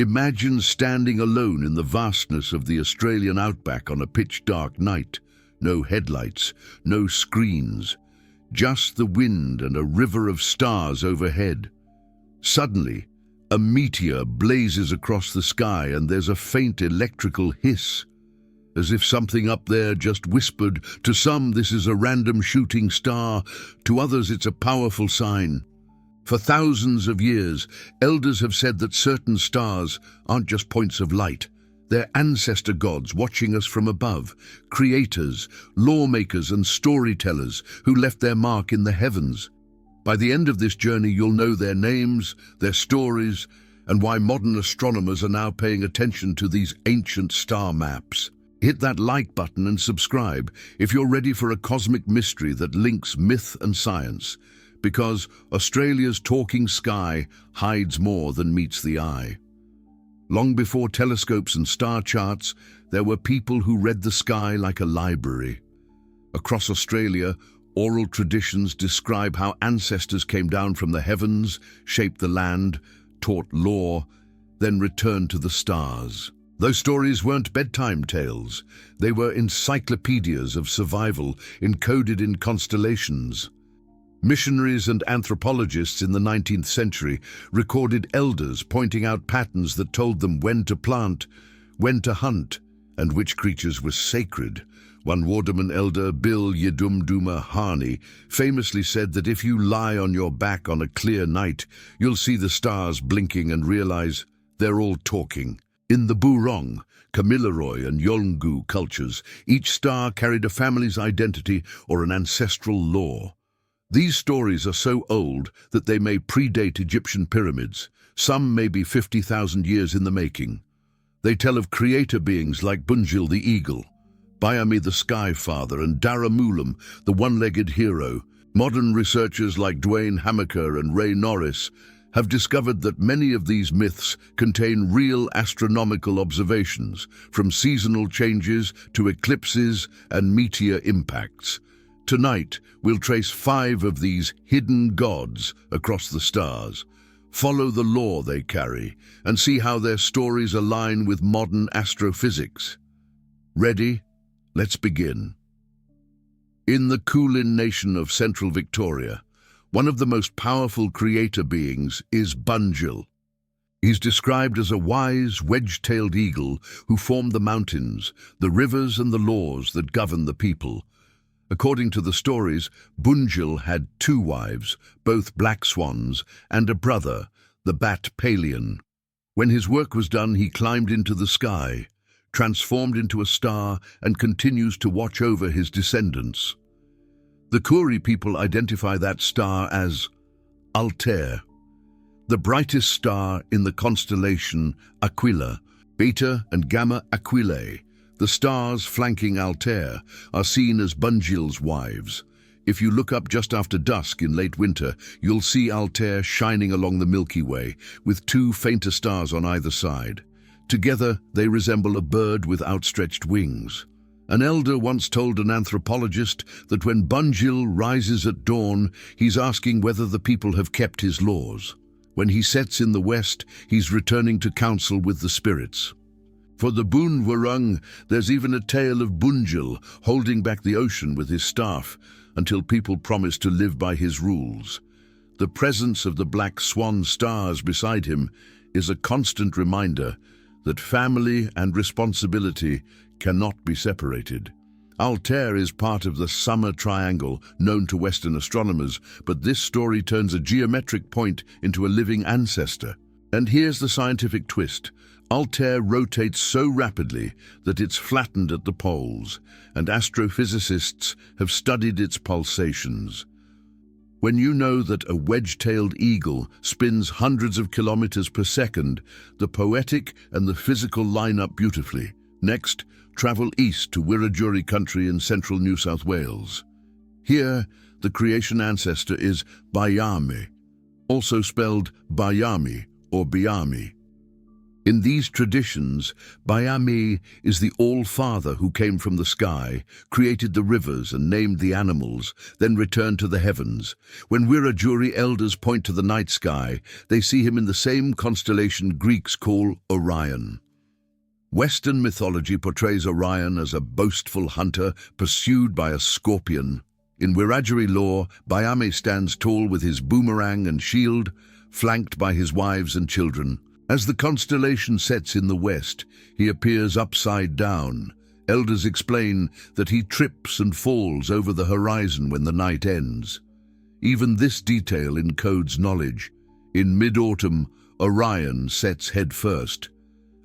Imagine standing alone in the vastness of the Australian outback on a pitch-dark night. No headlights, no screens, just the wind and a river of stars overhead. Suddenly, a meteor blazes across the sky and there's a faint electrical hiss, as if something up there just whispered. To some, this is a random shooting star. To others, it's a powerful sign. For thousands of years, elders have said that certain stars aren't just points of light. They're ancestor gods watching us from above, creators, lawmakers and storytellers who left their mark in the heavens. By the end of this journey, you'll know their names, their stories, and why modern astronomers are now paying attention to these ancient star maps. Hit that like button and subscribe if you're ready for a cosmic mystery that links myth and science, because Australia's talking sky hides more than meets the eye. Long before telescopes and star charts, there were people who read the sky like a library. Across Australia, oral traditions describe how ancestors came down from the heavens, shaped the land, taught law, then returned to the stars. Those stories weren't bedtime tales. They were encyclopedias of survival, encoded in constellations. Missionaries and anthropologists in the 19th century recorded elders pointing out patterns that told them when to plant, when to hunt, and which creatures were sacred. One Wardaman elder, Bill Yedumduma Harney, famously said that if you lie on your back on a clear night, you'll see the stars blinking and realize they're all talking. In the Burong, Kamilaroi and Yolngu cultures, each star carried a family's identity or an ancestral lore. These stories are so old that they may predate Egyptian pyramids. Some may be 50,000 years in the making. They tell of creator beings like Bunjil the eagle, Baiame the sky father, and Daramulum, the one-legged hero. Modern researchers like Dwayne Hamaker and Ray Norris have discovered that many of these myths contain real astronomical observations, from seasonal changes to eclipses and meteor impacts. Tonight, we'll trace 5 of these hidden gods across the stars, follow the lore they carry, and see how their stories align with modern astrophysics. Ready? Let's begin. In the Kulin nation of central Victoria, one of the most powerful creator beings is Bunjil. He's described as a wise, wedge-tailed eagle who formed the mountains, the rivers and the laws that govern the people. According to the stories, Bunjil had 2 wives, both black swans, and a brother, the bat Palian. When his work was done, he climbed into the sky, transformed into a star, and continues to watch over his descendants. The Kuri people identify that star as Altair, the brightest star in the constellation Aquila. Beta and Gamma Aquilae, the stars flanking Altair, are seen as Bunjil's wives. If you look up just after dusk in late winter, you'll see Altair shining along the Milky Way, with 2 fainter stars on either side. Together, they resemble a bird with outstretched wings. An elder once told an anthropologist that when Bunjil rises at dawn, he's asking whether the people have kept his laws. When he sets in the west, he's returning to counsel with the spirits. For the Boon Wurrung, there's even a tale of Bunjil holding back the ocean with his staff until people promise to live by his rules. The presence of the black swan stars beside him is a constant reminder that family and responsibility cannot be separated. Altair is part of the summer triangle known to Western astronomers, but this story turns a geometric point into a living ancestor. And here's the scientific twist. Altair rotates so rapidly that it's flattened at the poles, and astrophysicists have studied its pulsations. When you know that a wedge-tailed eagle spins hundreds of kilometers per second, the poetic and the physical line up beautifully. Next, travel east to Wiradjuri country in central New South Wales. Here, the creation ancestor is Baiame, also spelled Baiame or Baiame. In these traditions, Baiame is the All-Father who came from the sky, created the rivers and named the animals, then returned to the heavens. When Wiradjuri elders point to the night sky, they see him in the same constellation Greeks call Orion. Western mythology portrays Orion as a boastful hunter pursued by a scorpion. In Wiradjuri lore, Baiame stands tall with his boomerang and shield, flanked by his wives and children. As the constellation sets in the west, he appears upside down. Elders explain that he trips and falls over the horizon when the night ends. Even this detail encodes knowledge. In mid-autumn, Orion sets head first,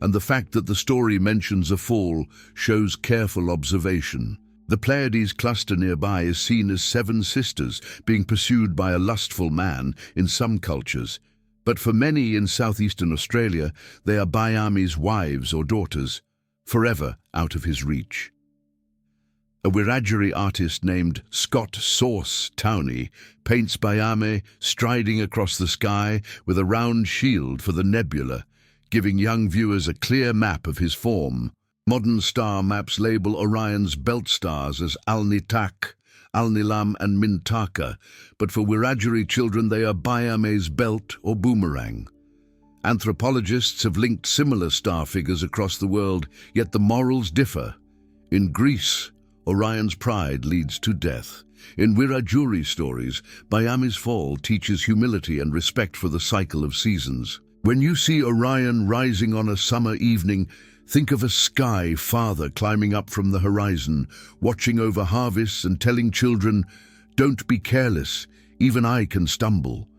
and the fact that the story mentions a fall shows careful observation. The Pleiades cluster nearby is seen as seven sisters being pursued by a lustful man in some cultures. But for many in southeastern Australia, they are Baiame's wives or daughters, forever out of his reach. A Wiradjuri artist named Scott Sauce Towney paints Baiame striding across the sky with a round shield for the nebula, giving young viewers a clear map of his form. Modern star maps label Orion's belt stars as Alnitak, Alnilam and Mintaka, but for Wiradjuri children they are Baiame's belt or boomerang. Anthropologists have linked similar star figures across the world, yet the morals differ. In Greece, Orion's pride leads to death. In Wiradjuri stories, Baiame's fall teaches humility and respect for the cycle of seasons. When you see Orion rising on a summer evening, think of a sky father climbing up from the horizon, watching over harvests and telling children, "Don't be careless, even I can stumble."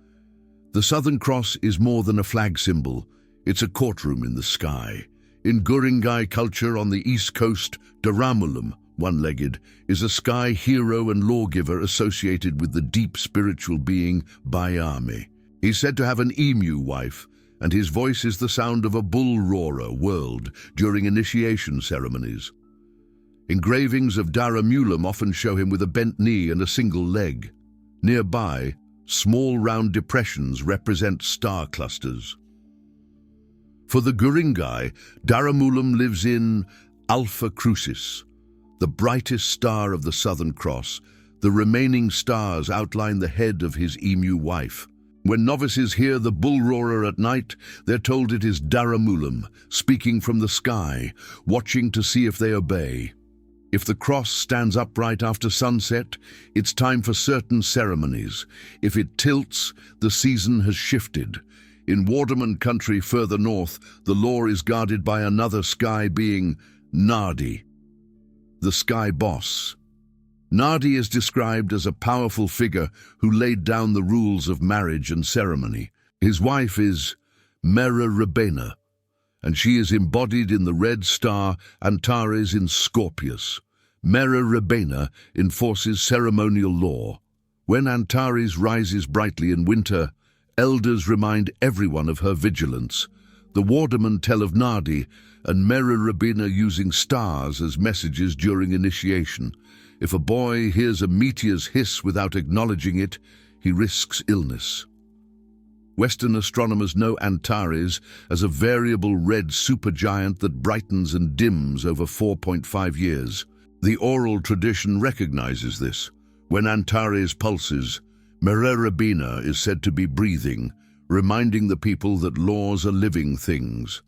The Southern Cross is more than a flag symbol, it's a courtroom in the sky. In Guringai culture on the east coast, Daramulum, one-legged, is a sky hero and lawgiver associated with the deep spiritual being Baiame. He's said to have an emu wife, and his voice is the sound of a bull roarer whirled during initiation ceremonies. Engravings of Daramulum often show him with a bent knee and a single leg. Nearby, small round depressions represent star clusters. For the Guringai, Daramulum lives in Alpha Crucis, the brightest star of the Southern Cross. The remaining stars outline the head of his emu wife. When novices hear the bull roarer at night, they're told it is Daramulum, speaking from the sky, watching to see if they obey. If the cross stands upright after sunset, it's time for certain ceremonies. If it tilts, the season has shifted. In Wardaman country further north, the law is guarded by another sky being, Nardi, the sky boss. Nardi is described as a powerful figure who laid down the rules of marriage and ceremony. His wife is Merrerrebena, and she is embodied in the red star Antares in Scorpius. Merrerrebena enforces ceremonial law. When Antares rises brightly in winter, elders remind everyone of her vigilance. The Wardaman tell of Nardi and Merrerrebena using stars as messages during initiation. If a boy hears a meteor's hiss without acknowledging it, he risks illness. Western astronomers know Antares as a variable red supergiant that brightens and dims over 4.5 years. The oral tradition recognizes this. When Antares pulses, Merrerrebena is said to be breathing, reminding the people that laws are living things.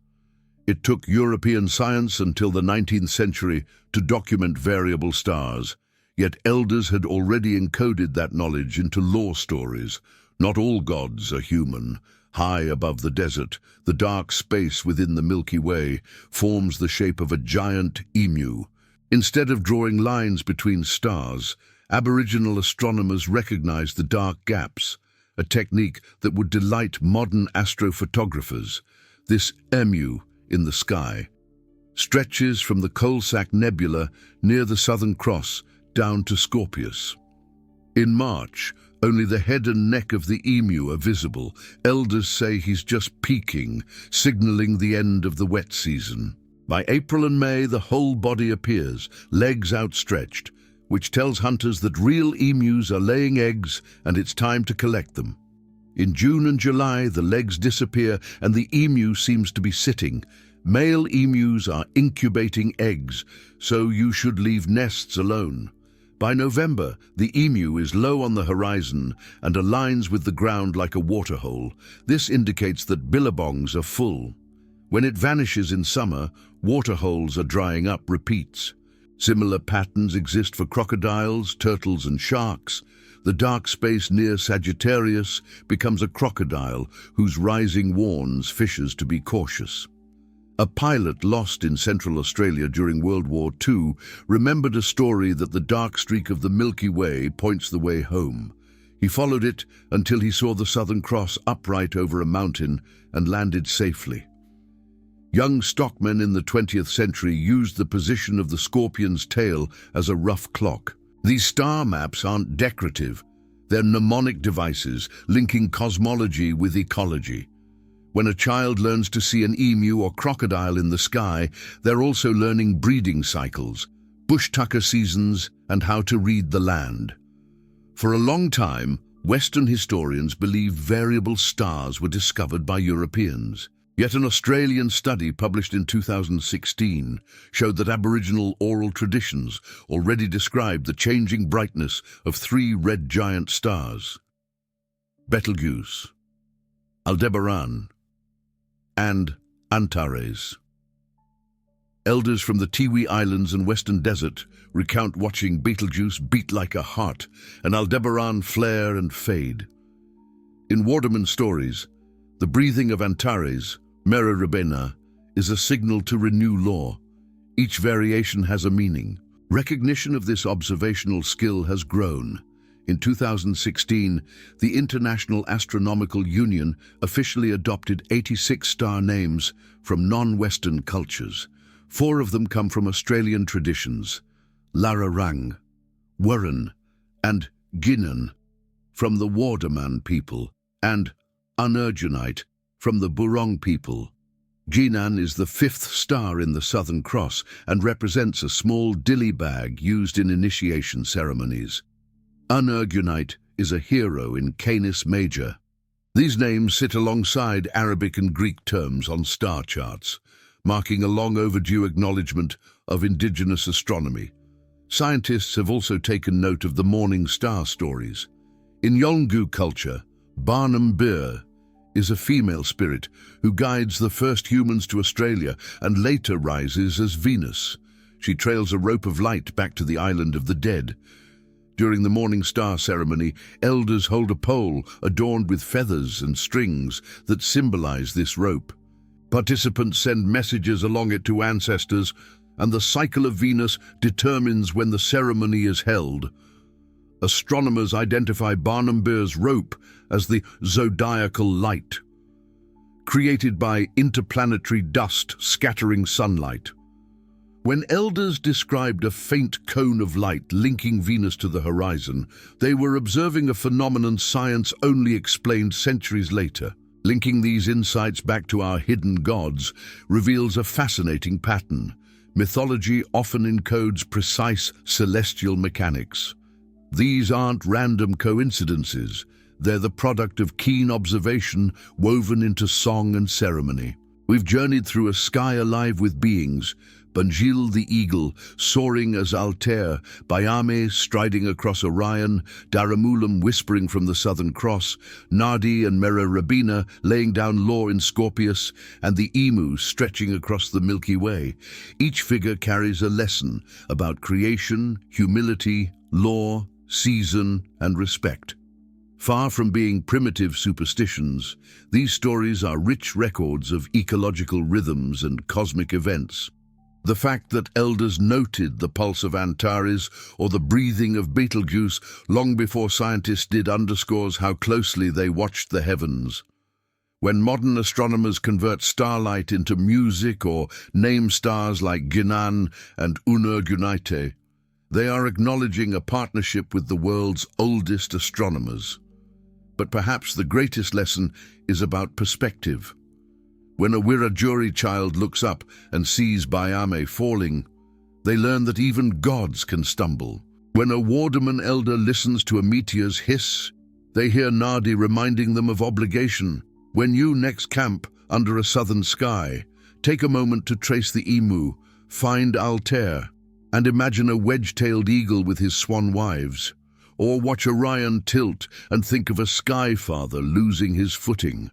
It took European science until the 19th century to document variable stars, yet elders had already encoded that knowledge into law stories. Not all gods are human. High above the desert, the dark space within the Milky Way forms the shape of a giant emu. Instead of drawing lines between stars, Aboriginal astronomers recognized the dark gaps, a technique that would delight modern astrophotographers. This emu in the sky stretches from the Coalsack Nebula near the Southern Cross down to Scorpius. In March, only the head and neck of the emu are visible. Elders say he's just peaking, signaling the end of the wet season. By April and May, the whole body appears, legs outstretched, which tells hunters that real emus are laying eggs and it's time to collect them. In June and July, the legs disappear and the emu seems to be sitting. Male emus are incubating eggs, so you should leave nests alone. By November, the emu is low on the horizon and aligns with the ground like a waterhole. This indicates that billabongs are full. When it vanishes in summer, waterholes are drying up repeats. Similar patterns exist for crocodiles, turtles and sharks. The dark space near Sagittarius becomes a crocodile whose rising warns fishers to be cautious. A pilot lost in Central Australia during World War II remembered a story that the dark streak of the Milky Way points the way home. He followed it until he saw the Southern Cross upright over a mountain and landed safely. Young stockmen in the 20th century used the position of the scorpion's tail as a rough clock. These star maps aren't decorative. They're mnemonic devices linking cosmology with ecology. When a child learns to see an emu or crocodile in the sky, they're also learning breeding cycles, bush tucker seasons, and how to read the land. For a long time, Western historians believed variable stars were discovered by Europeans. Yet an Australian study published in 2016 showed that Aboriginal oral traditions already described the changing brightness of three red giant stars: Betelgeuse, Aldebaran, and Antares. Elders from the Tiwi Islands and Western Desert recount watching Betelgeuse beat like a heart and Aldebaran flare and fade. In Wardaman stories, the breathing of Antares, Merrerrebena, is a signal to renew law. Each variation has a meaning. Recognition of this observational skill has grown. In 2016, the International Astronomical Union officially adopted 86 star names from non-Western cultures. 4 of them come from Australian traditions: Lararang, Wurrun, and Ginan from the Wardaman people, and Unergunite from the Burong people. Ginan is the 5th star in the Southern Cross and represents a small dilly bag used in initiation ceremonies. Unergunite is a hero in Canis Major. These names sit alongside Arabic and Greek terms on star charts, marking a long overdue acknowledgement of indigenous astronomy. Scientists have also taken note of the morning star stories. In Yolngu culture, Barnum Bir is a female spirit who guides the first humans to Australia and later rises as Venus. She trails a rope of light back to the island of the dead. During the morning star ceremony, elders hold a pole adorned with feathers and strings that symbolize this rope. Participants send messages along it to ancestors, and the cycle of Venus determines when the ceremony is held. Astronomers identify Barnum Bir's rope as the zodiacal light, created by interplanetary dust scattering sunlight. When elders described a faint cone of light linking Venus to the horizon, they were observing a phenomenon science only explained centuries later. Linking these insights back to our hidden gods reveals a fascinating pattern. Mythology often encodes precise celestial mechanics. These aren't random coincidences. They're the product of keen observation woven into song and ceremony. We've journeyed through a sky alive with beings: Bunjil the eagle, soaring as Altair, Baiame striding across Orion, Daramulum whispering from the Southern Cross, Nardi and Merrerrebena laying down law in Scorpius, and the emu stretching across the Milky Way. Each figure carries a lesson about creation, humility, law, season, and respect. Far from being primitive superstitions, these stories are rich records of ecological rhythms and cosmic events. The fact that elders noted the pulse of Antares or the breathing of Betelgeuse long before scientists did underscores how closely they watched the heavens. When modern astronomers convert starlight into music or name stars like Ginan and Unergunite, they are acknowledging a partnership with the world's oldest astronomers. But perhaps the greatest lesson is about perspective. When a Wiradjuri child looks up and sees Baiame falling, they learn that even gods can stumble. When a Wardaman elder listens to a meteor's hiss, They hear Nardi reminding them of obligation. When you next camp under a southern sky, take a moment to trace the emu, find Altair, and imagine a wedge-tailed eagle with his swan wives. Or watch Orion tilt and think of a sky father losing his footing.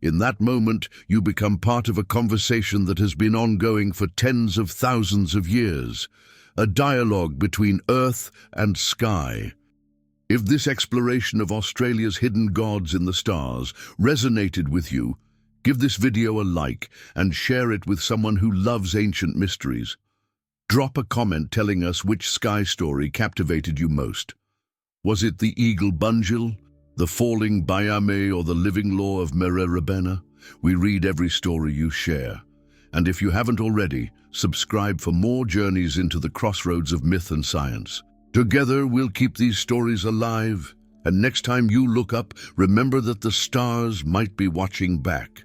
In that moment, you become part of a conversation that has been ongoing for tens of thousands of years, a dialogue between earth and sky. If this exploration of Australia's hidden gods in the stars resonated with you, give this video a like and share it with someone who loves ancient mysteries. Drop a comment telling us which sky story captivated you most. Was it the eagle Bunjil, the falling Baiame, or the living law of Merrerrebena? We read every story you share. And if you haven't already, subscribe for more journeys into the crossroads of myth and science. Together, we'll keep these stories alive. And next time you look up, remember that the stars might be watching back.